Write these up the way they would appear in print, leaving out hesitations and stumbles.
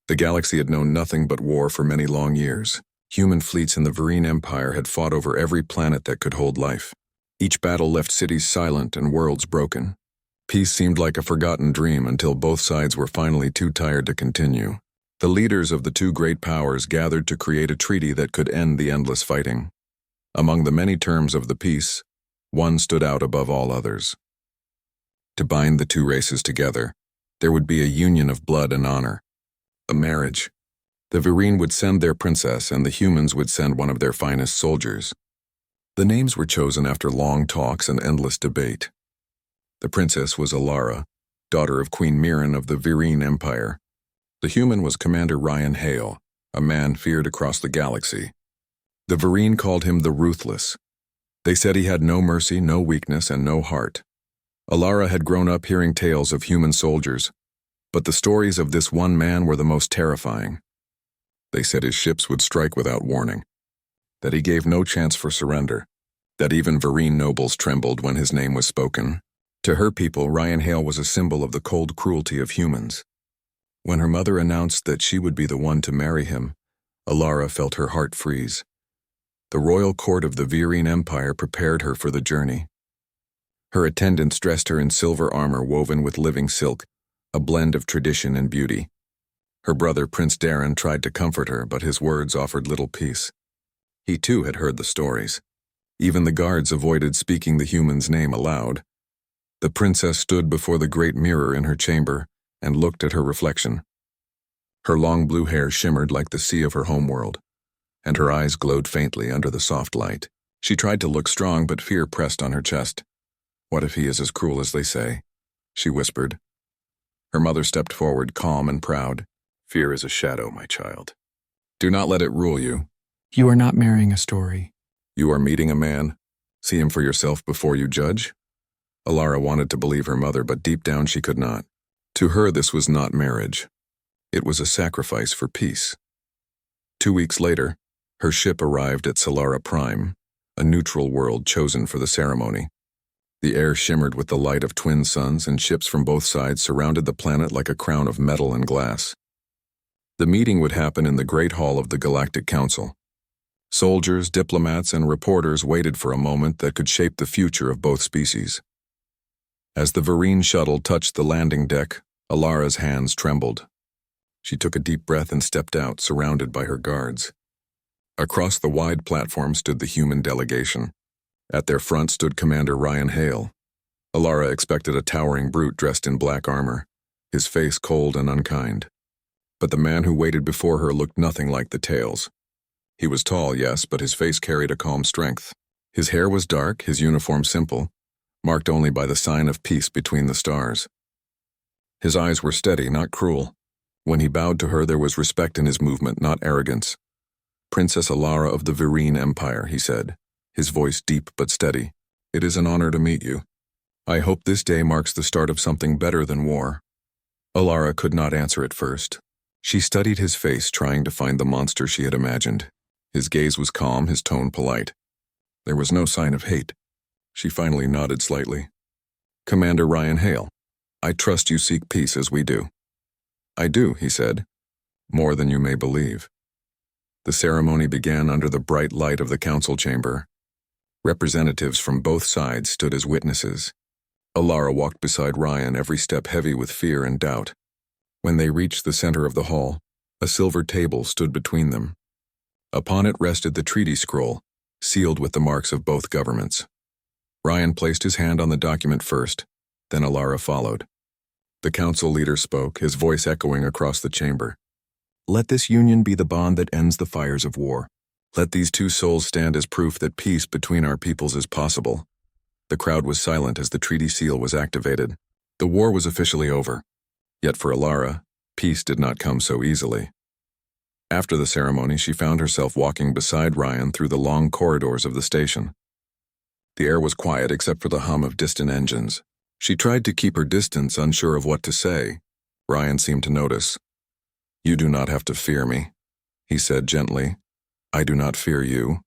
The galaxy had known nothing but war for many long years. Human fleets in the Vereen Empire had fought over every planet that could hold life. Each battle left cities silent and worlds broken. Peace seemed like a forgotten dream until both sides were finally too tired to continue. The leaders of the two great powers gathered to create a treaty that could end the endless fighting. Among the many terms of the peace, one stood out above all others. To bind the two races together, there would be a union of blood and honor, a marriage. The Vereen would send their princess and the humans would send one of their finest soldiers. The names were chosen after long talks and endless debate. The princess was Alara, daughter of Queen Mirren of the Vereen Empire. The human was Commander Ryan Hale, a man feared across the galaxy. The Vereen called him the Ruthless. They said he had no mercy, no weakness, and no heart. Alara had grown up hearing tales of human soldiers, but the stories of this one man were the most terrifying. They said his ships would strike without warning, that he gave no chance for surrender, that even Vereen nobles trembled when his name was spoken. To her people, Ryan Hale was a symbol of the cold cruelty of humans. When her mother announced that she would be the one to marry him, Alara felt her heart freeze. The royal court of the Vereen Empire prepared her for the journey. Her attendants dressed her in silver armor woven with living silk, a blend of tradition and beauty. Her brother, Prince Darren, tried to comfort her, but his words offered little peace. He too had heard the stories. Even the guards avoided speaking the human's name aloud. The princess stood before the great mirror in her chamber and looked at her reflection. Her long blue hair shimmered like the sea of her homeworld, and her eyes glowed faintly under the soft light. She tried to look strong, but fear pressed on her chest. "What if he is as cruel as they say?" she whispered. Her mother stepped forward, calm and proud. "Fear is a shadow, my child. Do not let it rule you. You are not marrying a story. You are meeting a man. See him for yourself before you judge." Alara wanted to believe her mother, but deep down she could not. To her, this was not marriage. It was a sacrifice for peace. 2 weeks later, her ship arrived at Solara Prime, a neutral world chosen for the ceremony. The air shimmered with the light of twin suns, and ships from both sides surrounded the planet like a crown of metal and glass. The meeting would happen in the Great Hall of the Galactic Council. Soldiers, diplomats, and reporters waited for a moment that could shape the future of both species. As the Vereen shuttle touched the landing deck, Alara's hands trembled. She took a deep breath and stepped out, surrounded by her guards. Across the wide platform stood the human delegation. At their front stood Commander Ryan Hale. Alara expected a towering brute dressed in black armor, his face cold and unkind. But the man who waited before her looked nothing like the tales. He was tall, yes, but his face carried a calm strength. His hair was dark, his uniform simple, marked only by the sign of peace between the stars. His eyes were steady, not cruel. When he bowed to her, there was respect in his movement, not arrogance. "Princess Alara of the Vereen Empire," he said, his voice deep but steady. "It is an honor to meet you. I hope this day marks the start of something better than war." Alara could not answer at first. She studied his face, trying to find the monster she had imagined. His gaze was calm, his tone polite. There was no sign of hate. She finally nodded slightly. "Commander Ryan Hale, I trust you seek peace as we do." "I do," he said. "More than you may believe." The ceremony began under the bright light of the council chamber. Representatives from both sides stood as witnesses. Alara walked beside Ryan, every step heavy with fear and doubt. When they reached the center of the hall, a silver table stood between them. Upon it rested the treaty scroll, sealed with the marks of both governments. Ryan placed his hand on the document first, then Alara followed. The council leader spoke, his voice echoing across the chamber. "Let this union be the bond that ends the fires of war. Let these two souls stand as proof that peace between our peoples is possible." The crowd was silent as the treaty seal was activated. The war was officially over. Yet for Alara, peace did not come so easily. After the ceremony, she found herself walking beside Ryan through the long corridors of the station. The air was quiet except for the hum of distant engines. She tried to keep her distance, unsure of what to say. Ryan seemed to notice. "You do not have to fear me," he said gently. "I do not fear you."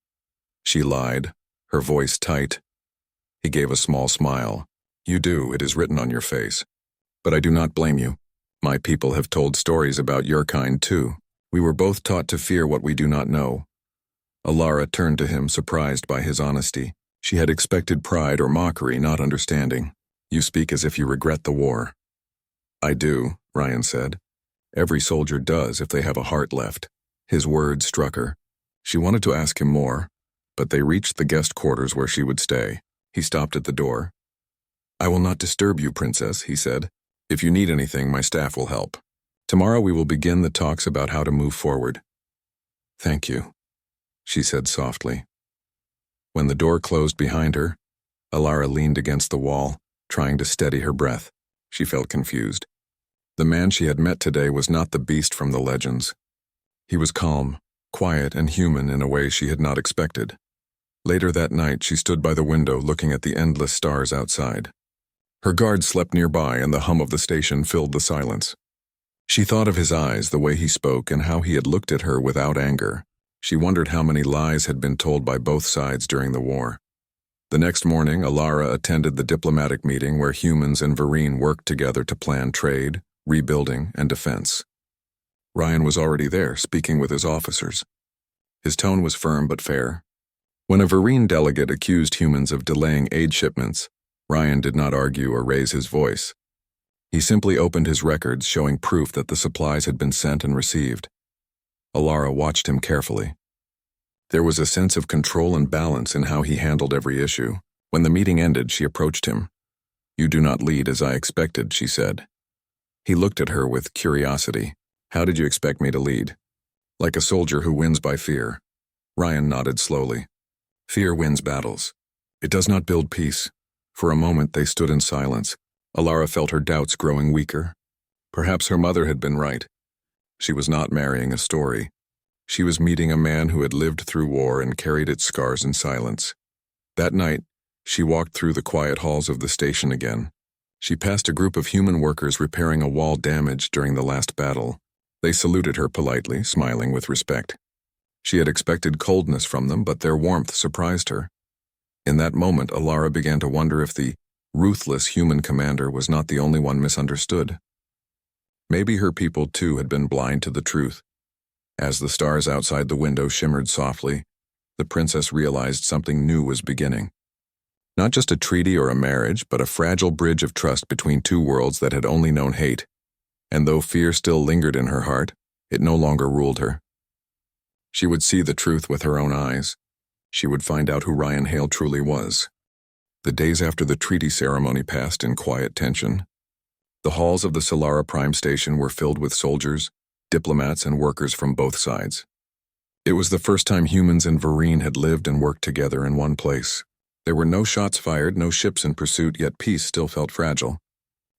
She lied, her voice tight. He gave a small smile. "You do, it is written on your face. But I do not blame you. My people have told stories about your kind, too. We were both taught to fear what we do not know. Alara turned to him, surprised by his honesty. She had expected pride or mockery, not understanding. You speak as if you regret the war. I do, Ryan said. Every soldier does if they have a heart left. His words struck her. She wanted to ask him more, but they reached the guest quarters where she would stay. He stopped at the door. I will not disturb you, Princess, he said. If you need anything, my staff will help. Tomorrow we will begin the talks about how to move forward. Thank you, she said softly. When the door closed behind her, Alara leaned against the wall, trying to steady her breath. She felt confused. The man she had met today was not the beast from the legends. He was calm, quiet, and human in a way she had not expected. Later that night, she stood by the window looking at the endless stars outside. Her guard slept nearby, and the hum of the station filled the silence. She thought of his eyes, the way he spoke, and how he had looked at her without anger. She wondered how many lies had been told by both sides during the war. The next morning, Alara attended the diplomatic meeting where humans and Vereen worked together to plan trade, rebuilding, and defense. Ryan was already there, speaking with his officers. His tone was firm but fair. When a Vereen delegate accused humans of delaying aid shipments, Ryan did not argue or raise his voice. He simply opened his records, showing proof that the supplies had been sent and received. Alara watched him carefully. There was a sense of control and balance in how he handled every issue. When the meeting ended, she approached him. You do not lead as I expected, she said. He looked at her with curiosity. How did you expect me to lead? Like a soldier who wins by fear. Ryan nodded slowly. Fear wins battles. It does not build peace. For a moment they stood in silence. Alara felt her doubts growing weaker. Perhaps her mother had been right. She was not marrying a story. She was meeting a man who had lived through war and carried its scars in silence. That night, she walked through the quiet halls of the station again. She passed a group of human workers repairing a wall damaged during the last battle. They saluted her politely, smiling with respect. She had expected coldness from them, but their warmth surprised her. In that moment, Alara began to wonder if the ruthless human commander was not the only one misunderstood. Maybe her people too had been blind to the truth. As the stars outside the window shimmered softly, the princess realized something new was beginning. Not just a treaty or a marriage, but a fragile bridge of trust between two worlds that had only known hate. And though fear still lingered in her heart, it no longer ruled her. She would see the truth with her own eyes. She would find out who Ryan Hale truly was. The days after the treaty ceremony passed in quiet tension. The halls of the Solara Prime Station were filled with soldiers, diplomats, and workers from both sides. It was the first time humans and Vereen had lived and worked together in one place. There were no shots fired, no ships in pursuit, yet peace still felt fragile.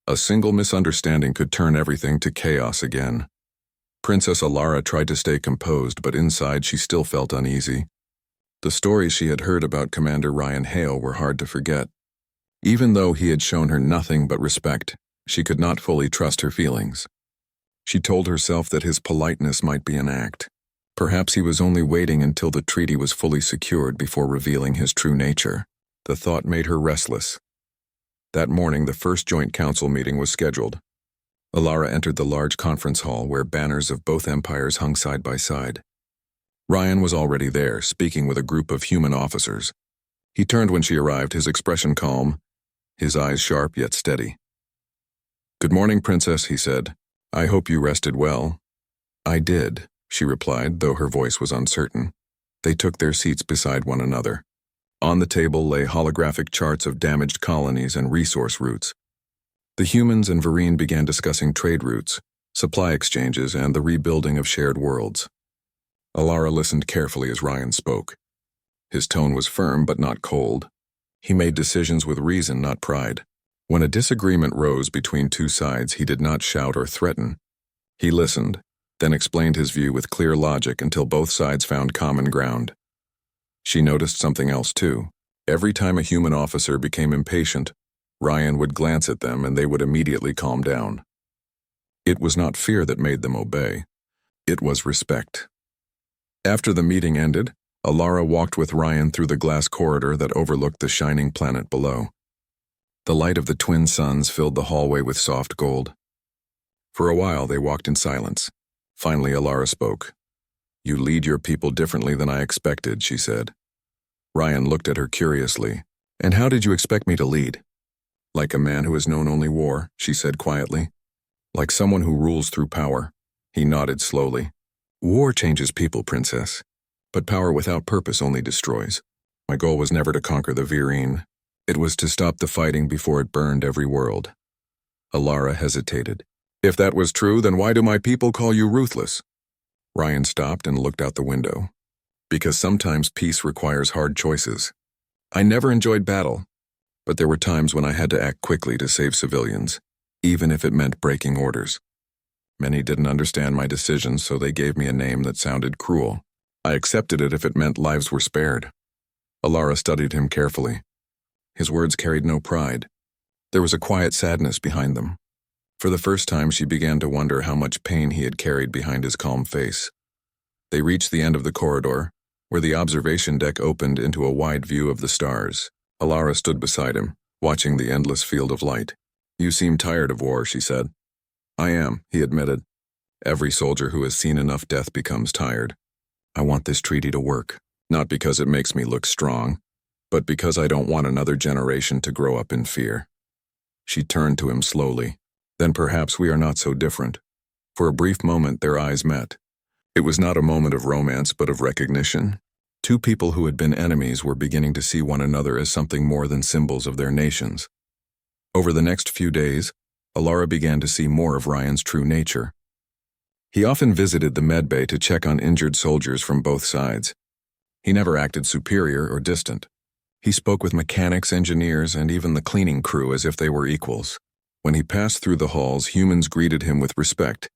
A single misunderstanding could turn everything to chaos again. Princess Alara tried to stay composed, but inside she still felt uneasy. The stories she had heard about Commander Ryan Hale were hard to forget. Even though he had shown her nothing but respect, she could not fully trust her feelings. She told herself that his politeness might be an act. Perhaps he was only waiting until the treaty was fully secured before revealing his true nature. The thought made her restless. That morning, the first joint council meeting was scheduled. Alara entered the large conference hall where banners of both empires hung side by side. Ryan was already there, speaking with a group of human officers. He turned when she arrived, his expression calm, his eyes sharp yet steady. "Good morning, Princess," he said. "I hope you rested well." "I did," she replied, though her voice was uncertain. They took their seats beside one another. On the table lay holographic charts of damaged colonies and resource routes. The humans and Vereen began discussing trade routes, supply exchanges, and the rebuilding of shared worlds. Alara listened carefully as Ryan spoke. His tone was firm but not cold. He made decisions with reason, not pride. When a disagreement rose between two sides, he did not shout or threaten. He listened, then explained his view with clear logic until both sides found common ground. She noticed something else too. Every time a human officer became impatient, Ryan would glance at them and they would immediately calm down. It was not fear that made them obey. It was respect. After the meeting ended, Alara walked with Ryan through the glass corridor that overlooked the shining planet below. The light of the twin suns filled the hallway with soft gold. For a while, they walked in silence. Finally, Alara spoke. "You lead your people differently than I expected," she said. Ryan looked at her curiously. "And how did you expect me to lead?" "Like a man who has known only war," she said quietly. "Like someone who rules through power." He nodded slowly. "War changes people, Princess. But power without purpose only destroys. My goal was never to conquer the Virene. It was to stop the fighting before it burned every world." Alara hesitated. "If that was true, then why do my people call you ruthless?" Ryan stopped and looked out the window. "Because sometimes peace requires hard choices. I never enjoyed battle, but there were times when I had to act quickly to save civilians, even if it meant breaking orders. Many didn't understand my decisions, so they gave me a name that sounded cruel. I accepted it if it meant lives were spared." Alara studied him carefully. His words carried no pride. There was a quiet sadness behind them. For the first time, she began to wonder how much pain he had carried behind his calm face. They reached the end of the corridor, where the observation deck opened into a wide view of the stars. Alara stood beside him, watching the endless field of light. "You seem tired of war," she said. "I am," he admitted. "Every soldier who has seen enough death becomes tired. I want this treaty to work, not because it makes me look strong, but because I don't want another generation to grow up in fear." She turned to him slowly. "Then perhaps we are not so different." For a brief moment, their eyes met. It was not a moment of romance, but of recognition. Two people who had been enemies were beginning to see one another as something more than symbols of their nations. Over the next few days, Alara began to see more of Ryan's true nature. He often visited the medbay to check on injured soldiers from both sides. He never acted superior or distant. He spoke with mechanics, engineers, and even the cleaning crew as if they were equals. When he passed through the halls, humans greeted him with respect,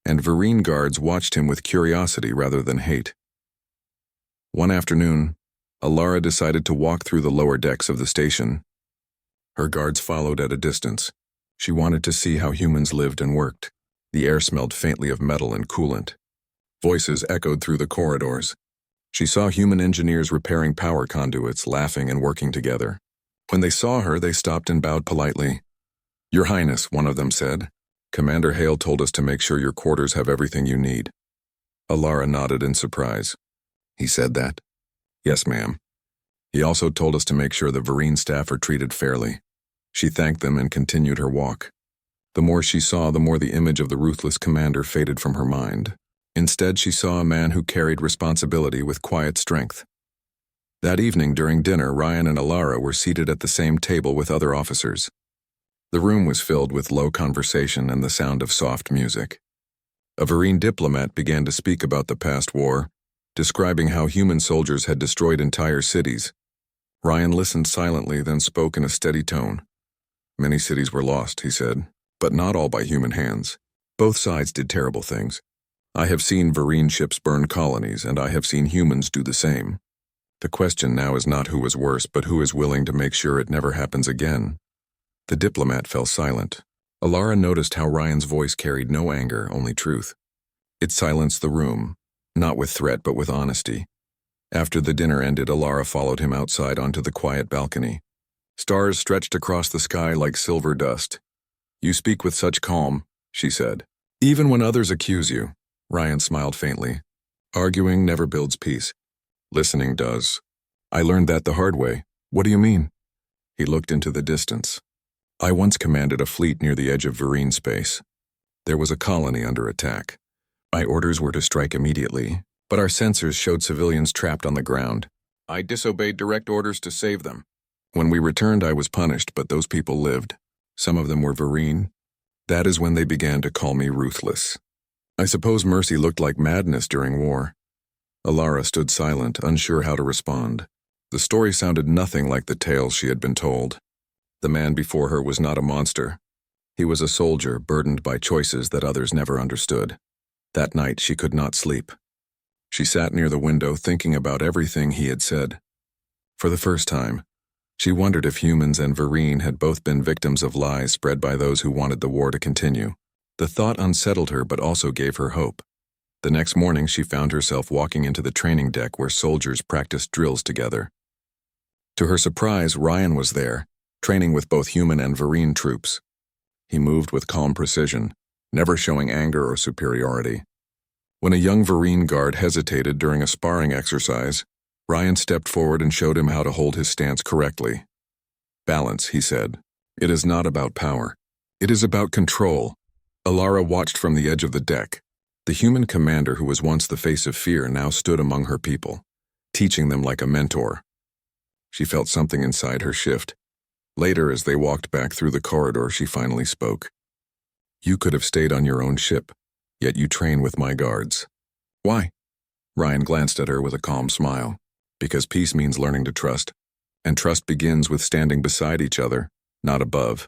and Virene guards watched him with curiosity rather than hate. One afternoon, Alara decided to walk through the lower decks of the station. Her guards followed at a distance. She wanted to see how humans lived and worked. The air smelled faintly of metal and coolant. Voices echoed through the corridors. She saw human engineers repairing power conduits, laughing and working together. When they saw her, they stopped and bowed politely. "Your Highness," one of them said, "Commander Hale told us to make sure your quarters have everything you need." Alara nodded in surprise. "He said that?" "Yes, ma'am. He also told us to make sure the Virene staff are treated fairly." She thanked them and continued her walk. The more she saw, the more the image of the ruthless commander faded from her mind. Instead, she saw a man who carried responsibility with quiet strength. That evening during dinner, Ryan and Alara were seated at the same table with other officers. The room was filled with low conversation and the sound of soft music. A Virene diplomat began to speak about the past war, describing how human soldiers had destroyed entire cities. Ryan listened silently, then spoke in a steady tone. "Many cities were lost," he said, "but not all by human hands. Both sides did terrible things. I have seen Virene ships burn colonies, and I have seen humans do the same. The question now is not who was worse, but who is willing to make sure it never happens again." The diplomat fell silent. Alara noticed how Ryan's voice carried no anger, only truth. It silenced the room, not with threat but with honesty. After the dinner ended, Alara followed him outside onto the quiet balcony. Stars stretched across the sky like silver dust. "You speak with such calm," she said. "Even when others accuse you." Ryan smiled faintly. "Arguing never builds peace. Listening does. I learned that the hard way." "What do you mean?" He looked into the distance. "I once commanded a fleet near the edge of Virene space. There was a colony under attack. My orders were to strike immediately, but our sensors showed civilians trapped on the ground. I disobeyed direct orders to save them. When we returned, I was punished, but those people lived. Some of them were Virene. That is when they began to call me ruthless. I suppose mercy looked like madness during war." Alara stood silent, unsure how to respond. The story sounded nothing like the tales she had been told. The man before her was not a monster. He was a soldier burdened by choices that others never understood. That night she could not sleep. She sat near the window thinking about everything he had said. For the first time, she wondered if humans and Virene had both been victims of lies spread by those who wanted the war to continue. The thought unsettled her but also gave her hope. The next morning she found herself walking into the training deck where soldiers practiced drills together. To her surprise, Ryan was there, training with both human and Virene troops. He moved with calm precision, never showing anger or superiority. When a young Vereen guard hesitated during a sparring exercise, Ryan stepped forward and showed him how to hold his stance correctly. "Balance," he said. "It is not about power. It is about control." Alara watched from the edge of the deck. The human commander who was once the face of fear now stood among her people, teaching them like a mentor. She felt something inside her shift. Later, as they walked back through the corridor, she finally spoke. "You could have stayed on your own ship, yet you train with my guards." "Why?" Ryan glanced at her with a calm smile. "Because peace means learning to trust, and trust begins with standing beside each other, not above."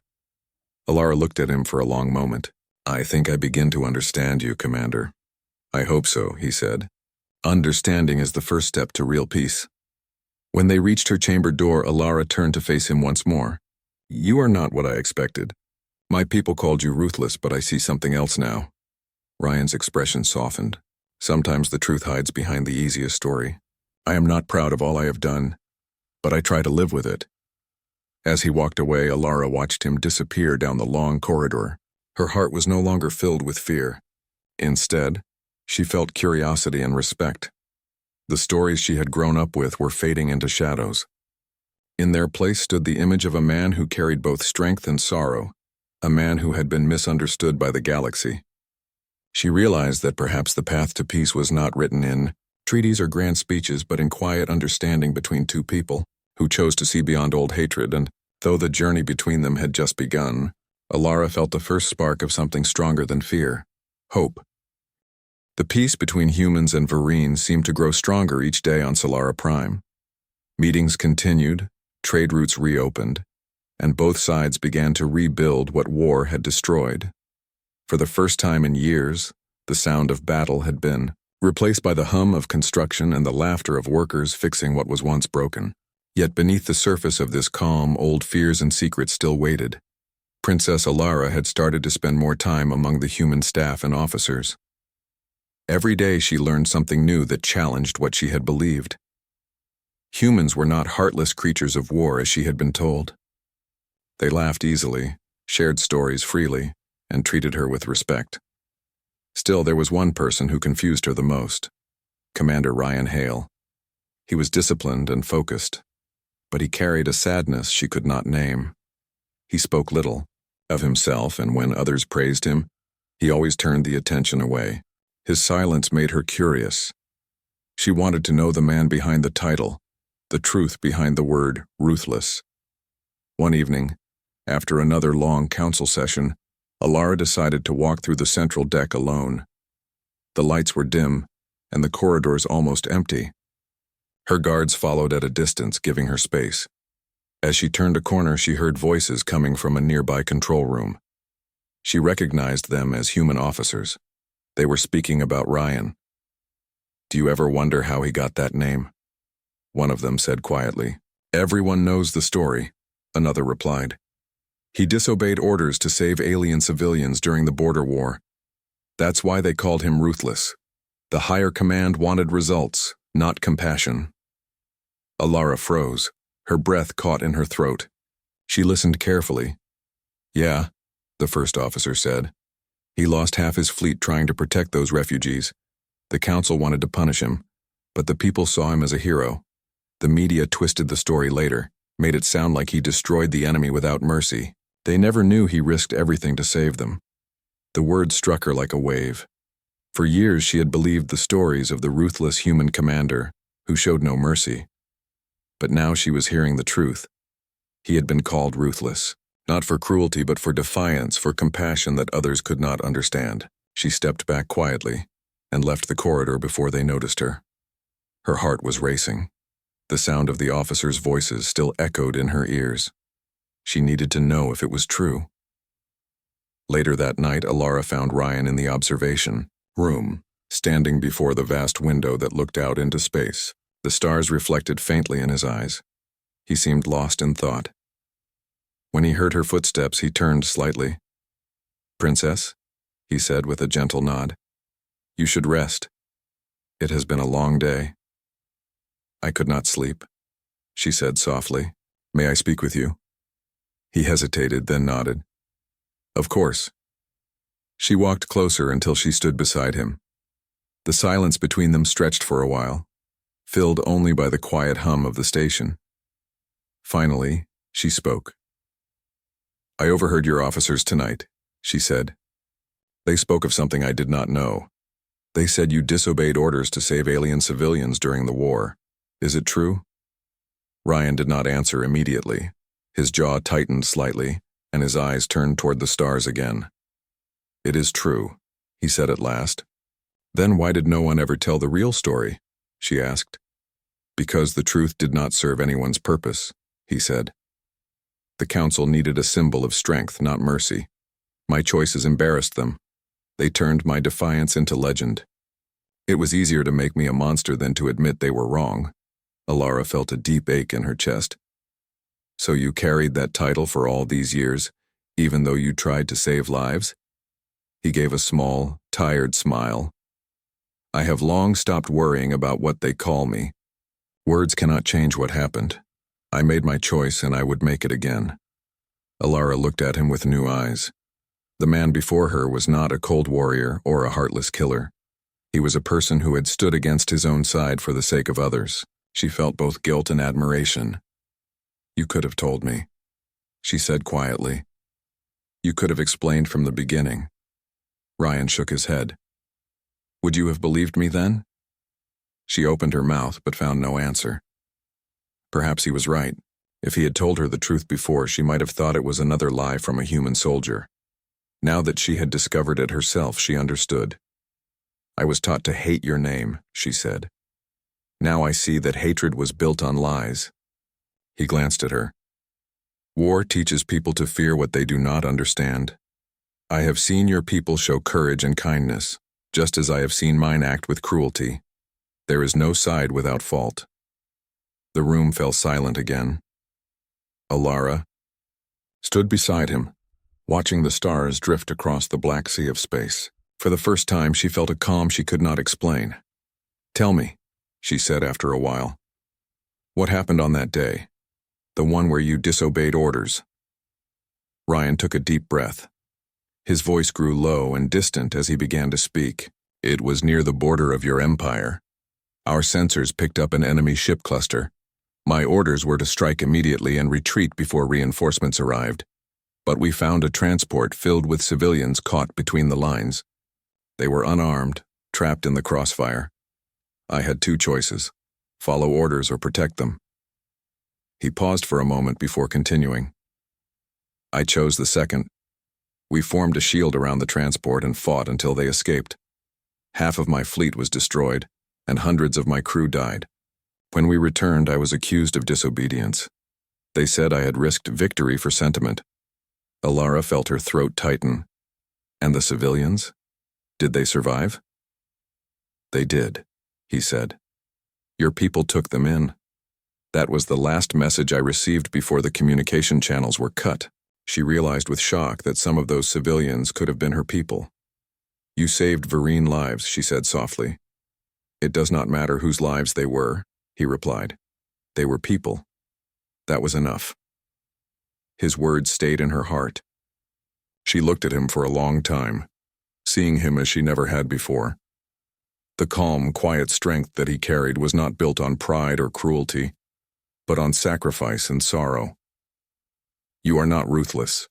Alara looked at him for a long moment. "I think I begin to understand you, Commander." "I hope so," he said. "Understanding is the first step to real peace." When they reached her chamber door, Alara turned to face him once more. "You are not what I expected. My people called you ruthless, but I see something else now." Ryan's expression softened. "Sometimes the truth hides behind the easiest story. I am not proud of all I have done, but I try to live with it." As he walked away, Alara watched him disappear down the long corridor. Her heart was no longer filled with fear. Instead, she felt curiosity and respect. The stories she had grown up with were fading into shadows. In their place stood the image of a man who carried both strength and sorrow, a man who had been misunderstood by the galaxy. She realized that perhaps the path to peace was not written in treaties or grand speeches, but in quiet understanding between two people who chose to see beyond old hatred, and though the journey between them had just begun, Alara felt the first spark of something stronger than fear: hope. The peace between humans and Vereen seemed to grow stronger each day on Solara Prime. Meetings continued, trade routes reopened, and both sides began to rebuild what war had destroyed. For the first time in years, the sound of battle had been replaced by the hum of construction and the laughter of workers fixing what was once broken. Yet beneath the surface of this calm, old fears and secrets still waited. Princess Alara had started to spend more time among the human staff and officers. Every day she learned something new that challenged what she had believed. Humans were not heartless creatures of war as she had been told. They laughed easily, shared stories freely, and treated her with respect. Still, there was one person who confused her the most: Commander Ryan Hale. He was disciplined and focused, but he carried a sadness she could not name. He spoke little of himself, and when others praised him, he always turned the attention away. His silence made her curious. She wanted to know the man behind the title, the truth behind the word ruthless. One evening, after another long council session, Alara decided to walk through the central deck alone. The lights were dim, and the corridors almost empty. Her guards followed at a distance, giving her space. As she turned a corner, she heard voices coming from a nearby control room. She recognized them as human officers. They were speaking about Ryan. "Do you ever wonder how he got that name?" one of them said quietly. "Everyone knows the story," another replied. "He disobeyed orders to save alien civilians during the border war. That's why they called him ruthless. The higher command wanted results, not compassion." Alara froze, her breath caught in her throat. She listened carefully. "Yeah," the first officer said. "He lost half his fleet trying to protect those refugees. The council wanted to punish him, but the people saw him as a hero. The media twisted the story later, made it sound like he destroyed the enemy without mercy. They never knew he risked everything to save them." The word struck her like a wave. For years she had believed the stories of the ruthless human commander who showed no mercy. But now she was hearing the truth. He had been called ruthless, not for cruelty but for defiance, for compassion that others could not understand. She stepped back quietly and left the corridor before they noticed her. Her heart was racing. The sound of the officers' voices still echoed in her ears. She needed to know if it was true. Later that night, Alara found Ryan in the observation room, standing before the vast window that looked out into space. The stars reflected faintly in his eyes. He seemed lost in thought. When he heard her footsteps, he turned slightly. "Princess," he said with a gentle nod, "you should rest. It has been a long day." "I could not sleep," she said softly. "May I speak with you?" He hesitated, then nodded. "Of course." She walked closer until she stood beside him. The silence between them stretched for a while, filled only by the quiet hum of the station. Finally, she spoke. "I overheard your officers tonight," she said. "They spoke of something I did not know. They said you disobeyed orders to save alien civilians during the war. Is it true?" Ryan did not answer immediately. His jaw tightened slightly, and his eyes turned toward the stars again. "It is true," he said at last. "Then why did no one ever tell the real story?" she asked. "Because the truth did not serve anyone's purpose," he said. "The council needed a symbol of strength, not mercy. My choices embarrassed them. They turned my defiance into legend. It was easier to make me a monster than to admit they were wrong." Alara felt a deep ache in her chest. "So you carried that title for all these years, even though you tried to save lives?" He gave a small, tired smile. "I have long stopped worrying about what they call me. Words cannot change what happened. I made my choice and I would make it again." Alara looked at him with new eyes. The man before her was not a cold warrior or a heartless killer. He was a person who had stood against his own side for the sake of others. She felt both guilt and admiration. "You could have told me," she said quietly. "You could have explained from the beginning." Ryan shook his head. "Would you have believed me then?" She opened her mouth but found no answer. Perhaps he was right. If he had told her the truth before, she might have thought it was another lie from a human soldier. Now that she had discovered it herself, she understood. "I was taught to hate your name," she said. "Now I see that hatred was built on lies." He glanced at her. "War teaches people to fear what they do not understand. I have seen your people show courage and kindness, just as I have seen mine act with cruelty. There is no side without fault." The room fell silent again. Alara stood beside him, watching the stars drift across the black sea of space. For the first time, she felt a calm she could not explain. "Tell me," she said after a while. "What happened on that day? The one where you disobeyed orders?" Ryan took a deep breath. His voice grew low and distant as he began to speak. "It was near the border of your empire. Our sensors picked up an enemy ship cluster. My orders were to strike immediately and retreat before reinforcements arrived. But we found a transport filled with civilians caught between the lines. They were unarmed, trapped in the crossfire. I had two choices: follow orders or protect them." He paused for a moment before continuing. "I chose the second. We formed a shield around the transport and fought until they escaped. Half of my fleet was destroyed, and hundreds of my crew died. When we returned, I was accused of disobedience. They said I had risked victory for sentiment." Alara felt her throat tighten. "And the civilians? Did they survive?" "They did," he said. "Your people took them in. That was the last message I received before the communication channels were cut." She realized with shock that some of those civilians could have been her people. "You saved Vereen lives," she said softly. "It does not matter whose lives they were," he replied. "They were people. That was enough." His words stayed in her heart. She looked at him for a long time, seeing him as she never had before. The calm, quiet strength that he carried was not built on pride or cruelty, but on sacrifice and sorrow. "You are not ruthless,"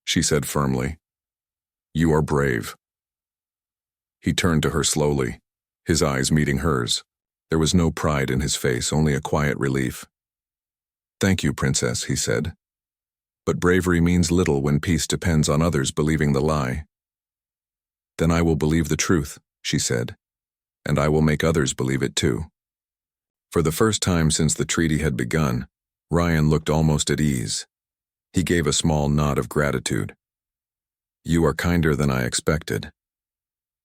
she said firmly. "You are brave." He turned to her slowly, his eyes meeting hers. There was no pride in his face, only a quiet relief. "Thank you, Princess," he said. "But bravery means little when peace depends on others believing the lie." "Then I will believe the truth," she said, "and I will make others believe it too." For the first time since the treaty had begun, Ryan looked almost at ease. He gave a small nod of gratitude. "You are kinder than I expected."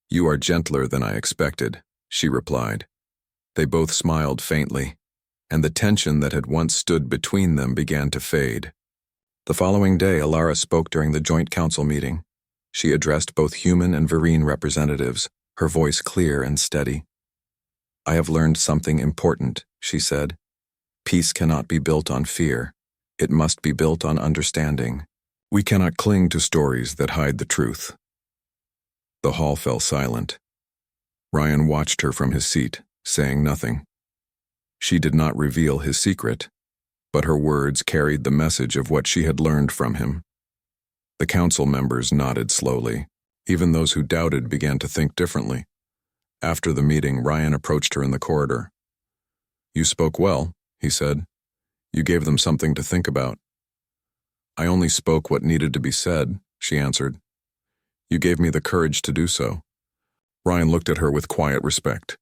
"You are gentler than I expected," she replied. They both smiled faintly, and the tension that had once stood between them began to fade. The following day, Alara spoke during the joint council meeting. She addressed both human and Vereen representatives, her voice clear and steady. "I have learned something important," she said. "Peace cannot be built on fear. It must be built on understanding. We cannot cling to stories that hide the truth. The hall fell silent. Ryan watched her from his seat, saying nothing. She did not reveal his secret, but her words carried the message of what she had learned from him. The council members nodded slowly. Even those who doubted began to think differently. After the meeting, Ryan approached her in the corridor. "You spoke well," he said. "You gave them something to think about." "I only spoke what needed to be said," she answered. "You gave me the courage to do so." Ryan looked at her with quiet respect.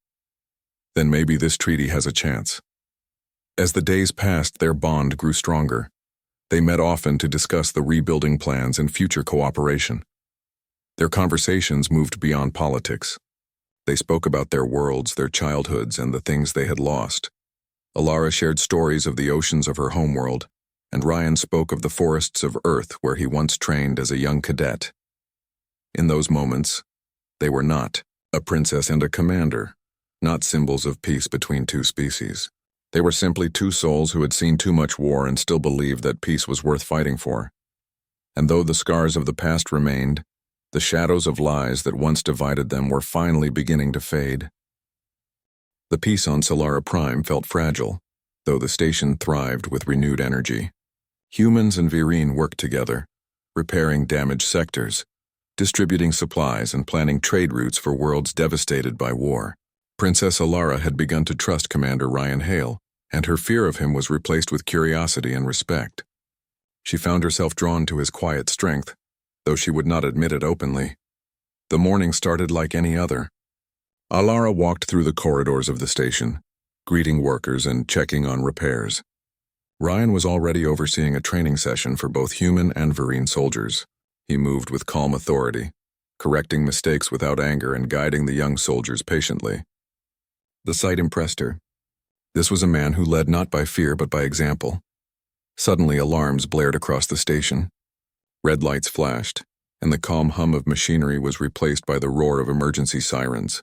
"Then maybe this treaty has a chance." As the days passed, their bond grew stronger. They met often to discuss the rebuilding plans and future cooperation. Their conversations moved beyond politics. They spoke about their worlds, their childhoods, and the things they had lost. Alara shared stories of the oceans of her homeworld, and Ryan spoke of the forests of Earth where he once trained as a young cadet. In those moments, they were not a princess and a commander, not symbols of peace between two species. They were simply two souls who had seen too much war and still believed that peace was worth fighting for. And though the scars of the past remained, the shadows of lies that once divided them were finally beginning to fade. The peace on Solara Prime felt fragile, though the station thrived with renewed energy. Humans and Virine worked together, repairing damaged sectors, distributing supplies and planning trade routes for worlds devastated by war. Princess Alara had begun to trust Commander Ryan Hale, and her fear of him was replaced with curiosity and respect. She found herself drawn to his quiet strength, though she would not admit it openly. The morning started like any other. Alara walked through the corridors of the station, greeting workers and checking on repairs. Ryan was already overseeing a training session for both human and Virine soldiers. He moved with calm authority, correcting mistakes without anger and guiding the young soldiers patiently. The sight impressed her. This was a man who led not by fear but by example. Suddenly, alarms blared across the station. Red lights flashed, and the calm hum of machinery was replaced by the roar of emergency sirens.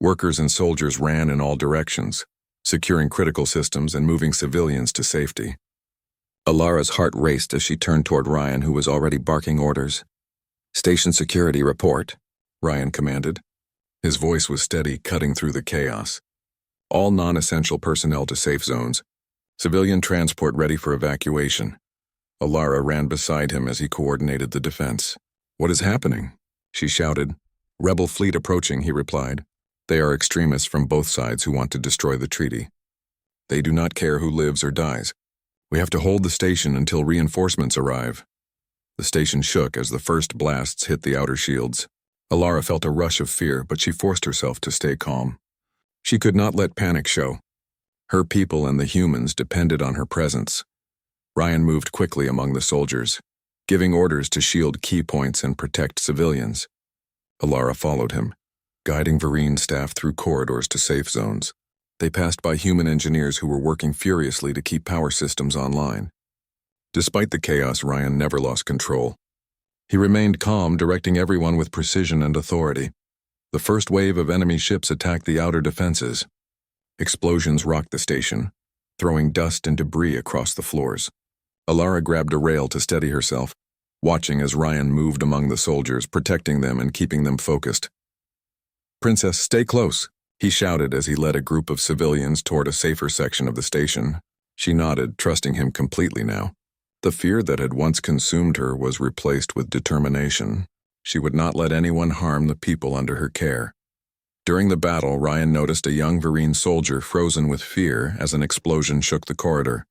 Workers and soldiers ran in all directions, securing critical systems and moving civilians to safety. Alara's heart raced as she turned toward Ryan, who was already barking orders. "Station security report," Ryan commanded. His voice was steady, cutting through the chaos. "All non-essential personnel to safe zones. Civilian transport ready for evacuation." Alara ran beside him as he coordinated the defense. "What is happening?" she shouted. "Rebel fleet approaching," he replied. "They are extremists from both sides who want to destroy the treaty. They do not care who lives or dies. We have to hold the station until reinforcements arrive." The station shook as the first blasts hit the outer shields. Alara felt a rush of fear, but she forced herself to stay calm. She could not let panic show. Her people and the humans depended on her presence. Ryan moved quickly among the soldiers, giving orders to shield key points and protect civilians. Alara followed him, guiding Virine staff through corridors to safe zones. They passed by human engineers who were working furiously to keep power systems online. Despite the chaos, Ryan never lost control. He remained calm, directing everyone with precision and authority. The first wave of enemy ships attacked the outer defenses. Explosions rocked the station, throwing dust and debris across the floors. Alara grabbed a rail to steady herself, watching as Ryan moved among the soldiers, protecting them and keeping them focused. "Princess, stay close," he shouted as he led a group of civilians toward a safer section of the station. She nodded, trusting him completely now. The fear that had once consumed her was replaced with determination. She would not let anyone harm the people under her care. During the battle, Ryan noticed a young Virine soldier frozen with fear as an explosion shook the corridor.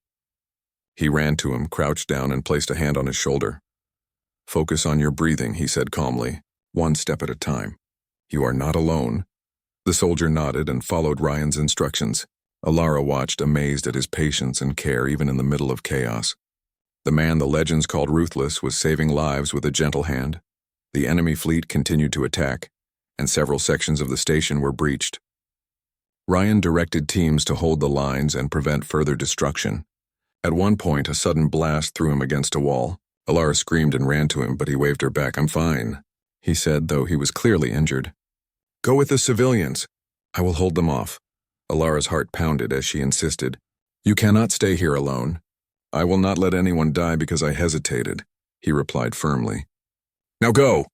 He ran to him, crouched down, and placed a hand on his shoulder. "Focus on your breathing," he said calmly, "one step at a time. You are not alone." The soldier nodded and followed Ryan's instructions. Alara watched, amazed at his patience and care even in the middle of chaos. The man the legends called ruthless was saving lives with a gentle hand. The enemy fleet continued to attack, and several sections of the station were breached. Ryan directed teams to hold the lines and prevent further destruction. At one point, a sudden blast threw him against a wall. Alara screamed and ran to him, but he waved her back. "I'm fine," he said, though he was clearly injured. "Go with the civilians. I will hold them off." Alara's heart pounded as she insisted. "You cannot stay here alone." "I will not let anyone die because I hesitated," he replied firmly. "Now go!"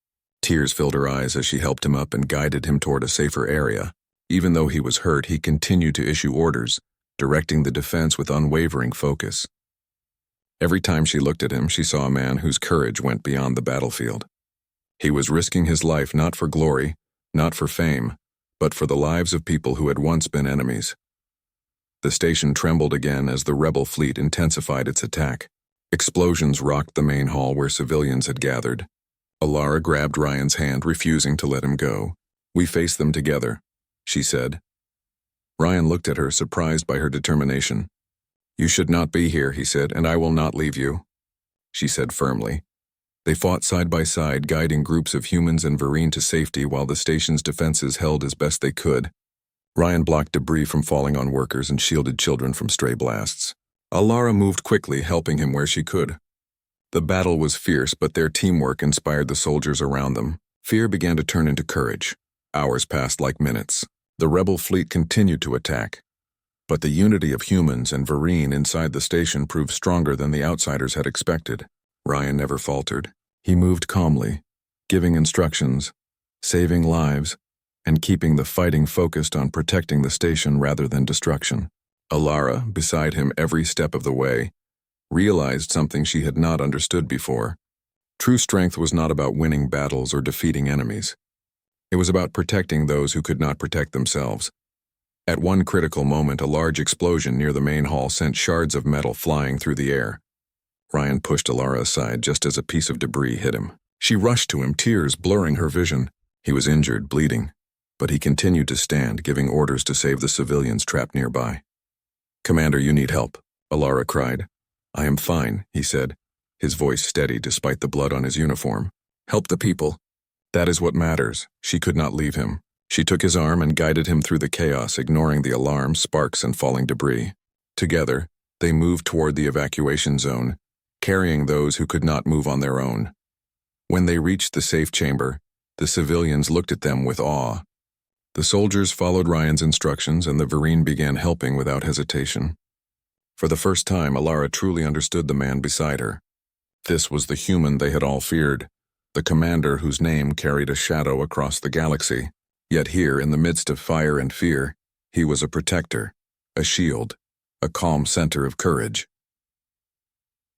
Tears filled her eyes as she helped him up and guided him toward a safer area. Even though he was hurt, he continued to issue orders, directing the defense with unwavering focus. Every time she looked at him, she saw a man whose courage went beyond the battlefield. He was risking his life not for glory, not for fame, but for the lives of people who had once been enemies. The station trembled again as the rebel fleet intensified its attack. Explosions rocked the main hall where civilians had gathered. Alara grabbed Ryan's hand, refusing to let him go. "We face them together," she said. Ryan looked at her, surprised by her determination. "You should not be here," he said, "and I will not leave you," she said firmly. They fought side by side, guiding groups of humans and Vereen to safety while the station's defenses held as best they could. Ryan blocked debris from falling on workers and shielded children from stray blasts. Alara moved quickly, helping him where she could. The battle was fierce, but their teamwork inspired the soldiers around them. Fear began to turn into courage. Hours passed like minutes. The rebel fleet continued to attack. But the unity of humans and Vereen inside the station proved stronger than the outsiders had expected. Ryan never faltered. He moved calmly, giving instructions, saving lives, and keeping the fighting focused on protecting the station rather than destruction. Alara, beside him every step of the way, realized something she had not understood before. True strength was not about winning battles or defeating enemies. It was about protecting those who could not protect themselves. At one critical moment, a large explosion near the main hall sent shards of metal flying through the air. Ryan pushed Alara aside just as a piece of debris hit him. She rushed to him, tears blurring her vision. He was injured, bleeding, but he continued to stand, giving orders to save the civilians trapped nearby. "Commander, you need help," Alara cried. "I am fine," he said, his voice steady despite the blood on his uniform. "Help the people. That is what matters." She could not leave him. She took his arm and guided him through the chaos, ignoring the alarms, sparks, and falling debris. Together, they moved toward the evacuation zone, carrying those who could not move on their own. When they reached the safe chamber, the civilians looked at them with awe. The soldiers followed Ryan's instructions, and the Vereen began helping without hesitation. For the first time, Alara truly understood the man beside her. This was the human they had all feared, the commander whose name carried a shadow across the galaxy. Yet here, in the midst of fire and fear, he was a protector, a shield, a calm center of courage.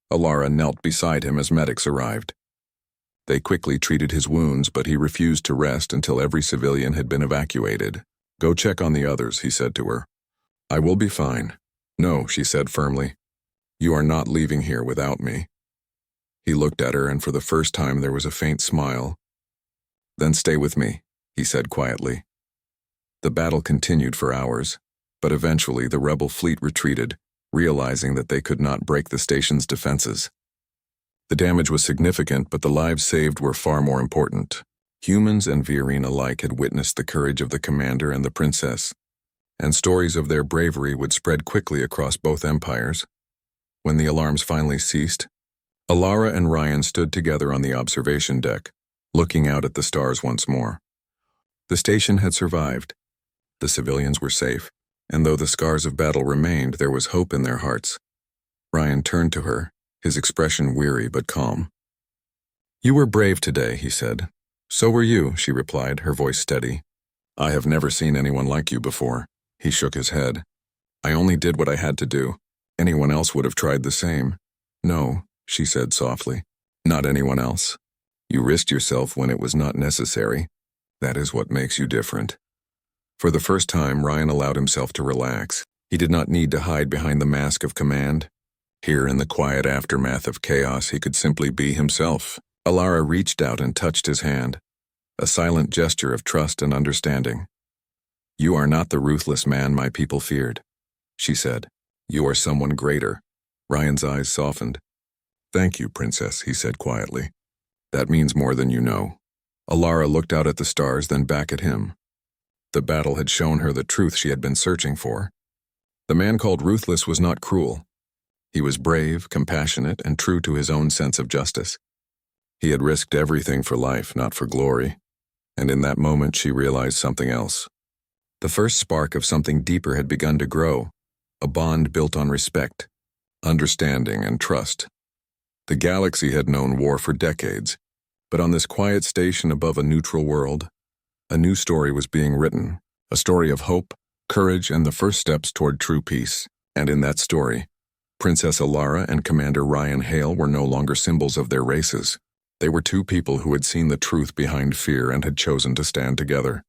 Alara knelt beside him as medics arrived. They quickly treated his wounds, but he refused to rest until every civilian had been evacuated. "Go check on the others," he said to her. "I will be fine." "No," she said firmly. "You are not leaving here without me." He looked at her, and for the first time there was a faint smile. "Then stay with me," he said quietly. The battle continued for hours, but eventually the rebel fleet retreated, realizing that they could not break the station's defenses. The damage was significant, but the lives saved were far more important. Humans and Vereen alike had witnessed the courage of the commander and the princess, and stories of their bravery would spread quickly across both empires. When the alarms finally ceased, Alara and Ryan stood together on the observation deck, looking out at the stars once more. The station had survived. The civilians were safe, and though the scars of battle remained, there was hope in their hearts. Ryan turned to her, his expression weary but calm. "You were brave today," he said. "So were you," she replied, her voice steady. "I have never seen anyone like you before." He shook his head. "I only did what I had to do. Anyone else would have tried the same." "No," she said softly. "Not anyone else. You risked yourself when it was not necessary. That is what makes you different." For the first time, Ryan allowed himself to relax. He did not need to hide behind the mask of command. Here, in the quiet aftermath of chaos, he could simply be himself. Alara reached out and touched his hand, a silent gesture of trust and understanding. "You are not the ruthless man my people feared," she said. "You are someone greater." Ryan's eyes softened. "Thank you, Princess," he said quietly. "That means more than you know." Alara looked out at the stars, then back at him. The battle had shown her the truth she had been searching for. The man called ruthless was not cruel. He was brave, compassionate, and true to his own sense of justice. He had risked everything for life, not for glory. And in that moment she realized something else. The first spark of something deeper had begun to grow, a bond built on respect, understanding, and trust. The galaxy had known war for decades, But on this quiet station above a neutral world, a new story was being written, a story of hope, courage, and the first steps toward true peace. And in that story, Princess Alara and Commander Ryan Hale were no longer symbols of their races. They were two people who had seen the truth behind fear and had chosen to stand together.